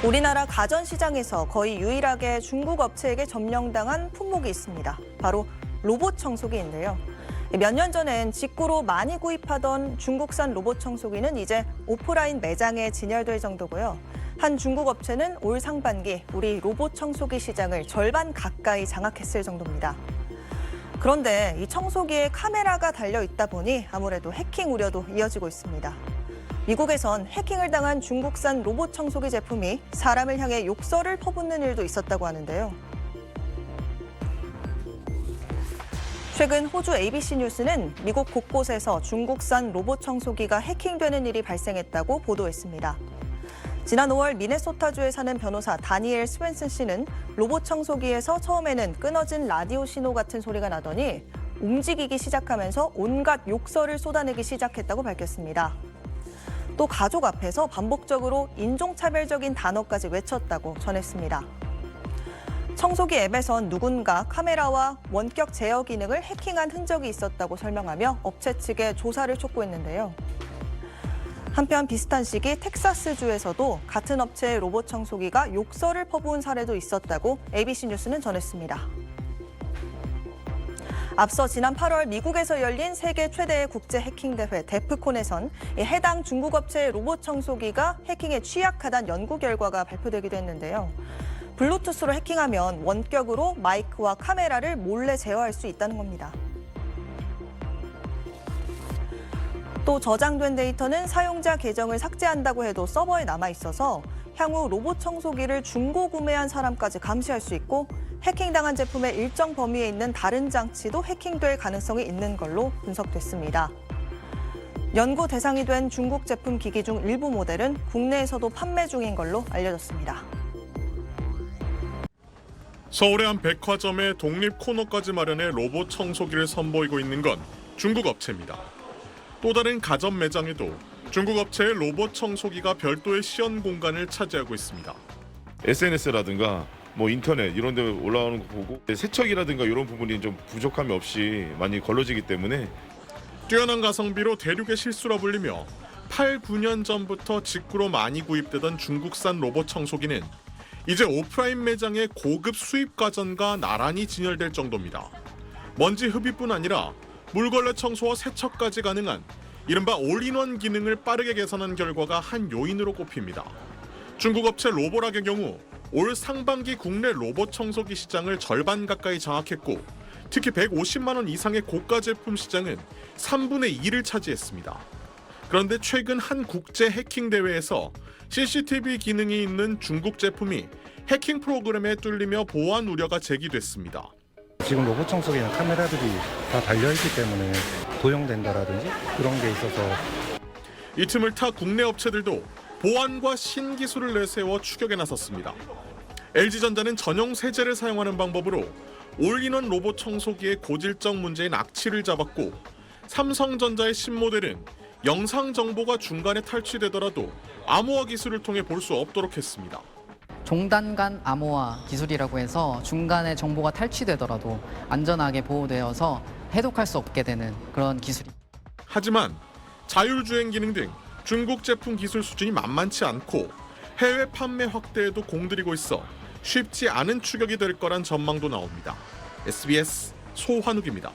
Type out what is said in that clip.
우리나라 가전시장에서 거의 유일하게 중국 업체에게 점령당한 품목이 있습니다. 바로 로봇 청소기인데요. 몇 년 전엔 직구로 많이 구입하던 중국산 로봇 청소기는 이제 오프라인 매장에 진열될 정도고요. 한 중국 업체는 올 상반기 우리 로봇 청소기 시장을 절반 가까이 장악했을 정도입니다. 그런데 이 청소기에 카메라가 달려 있다 보니 아무래도 해킹 우려도 이어지고 있습니다. 미국에선 해킹을 당한 중국산 로봇 청소기 제품이 사람을 향해 욕설을 퍼붓는 일도 있었다고 하는데요. 최근 호주 ABC 뉴스는 미국 곳곳에서 중국산 로봇 청소기가 해킹되는 일이 발생했다고 보도했습니다. 지난 5월 미네소타주에 사는 변호사 다니엘 스웬슨 씨는 로봇 청소기에서 처음에는 끊어진 라디오 신호 같은 소리가 나더니 움직이기 시작하면서 온갖 욕설을 쏟아내기 시작했다고 밝혔습니다. 또 가족 앞에서 반복적으로 인종차별적인 단어까지 외쳤다고 전했습니다. 청소기 앱에선 누군가 카메라와 원격 제어 기능을 해킹한 흔적이 있었다고 설명하며 업체 측에 조사를 촉구했는데요. 한편 비슷한 시기 텍사스주에서도 같은 업체의 로봇 청소기가 욕설을 퍼부은 사례도 있었다고 ABC 뉴스는 전했습니다. 앞서 지난 8월 미국에서 열린 세계 최대의 국제 해킹 대회 데프콘에선 해당 중국 업체의 로봇 청소기가 해킹에 취약하다는 연구 결과가 발표되기도 했는데요. 블루투스로 해킹하면 원격으로 마이크와 카메라를 몰래 제어할 수 있다는 겁니다. 또 저장된 데이터는 사용자 계정을 삭제한다고 해도 서버에 남아 있어서 향후 로봇 청소기를 중고 구매한 사람까지 감시할 수 있고 해킹당한 제품의 일정 범위에 있는 다른 장치도 해킹될 가능성이 있는 걸로 분석됐습니다. 연구 대상이 된 중국 제품 기기 중 일부 모델은 국내에서도 판매 중인 걸로 알려졌습니다. 서울의 한 백화점에 독립 코너까지 마련해 로봇 청소기를 선보이고 있는 건 중국 업체입니다. 또 다른 가전 매장에도 중국 업체의 로봇 청소기가 별도의 시연 공간을 차지하고 있습니다. SNS라든가 인터넷 이런 데 올라오는 거 보고 세척이라든가 이런 부분이 좀 부족함이 없이 많이 걸러지기 때문에 뛰어난 가성비로 대륙의 실수라 불리며 8, 9년 전부터 직구로 많이 구입되던 중국산 로봇 청소기는 이제 오프라인 매장의 고급 수입 가전과 나란히 진열될 정도입니다. 먼지 흡입뿐 아니라 물걸레 청소와 세척까지 가능한 이른바 올인원 기능을 빠르게 개선한 결과가 한 요인으로 꼽힙니다. 중국 업체 로보락의 경우 올 상반기 국내 로봇 청소기 시장을 절반 가까이 장악했고 특히 150만 원 이상의 고가 제품 시장은 3분의 2를 차지했습니다. 그런데 최근 한 국제 해킹 대회에서 CCTV 기능이 있는 중국 제품이 해킹 프로그램에 뚫리며 보안 우려가 제기됐습니다. 지금 로봇 청소기는 카메라들이 다 달려있기 때문에 도용된다라든지 그런 게 있어서 이 틈을 타 국내 업체들도 보안과 신기술을 내세워 추격에 나섰습니다. LG전자는 전용 세제를 사용하는 방법으로 올인원 로봇 청소기의 고질적 문제인 악취를 잡았고 삼성전자의 신모델은 영상 정보가 중간에 탈취되더라도 암호화 기술을 통해 볼 수 없도록 했습니다. 종단간 암호화 기술이라고 해서 중간에 정보가 탈취되더라도 안전하게 보호되어서 해독할 수 없게 되는 그런 기술입니다. 하지만 자율주행 기능 등 중국 제품 기술 수준이 만만치 않고 해외 판매 확대에도 공들이고 있어 쉽지 않은 추격이 될 거란 전망도 나옵니다. SBS 소환욱입니다.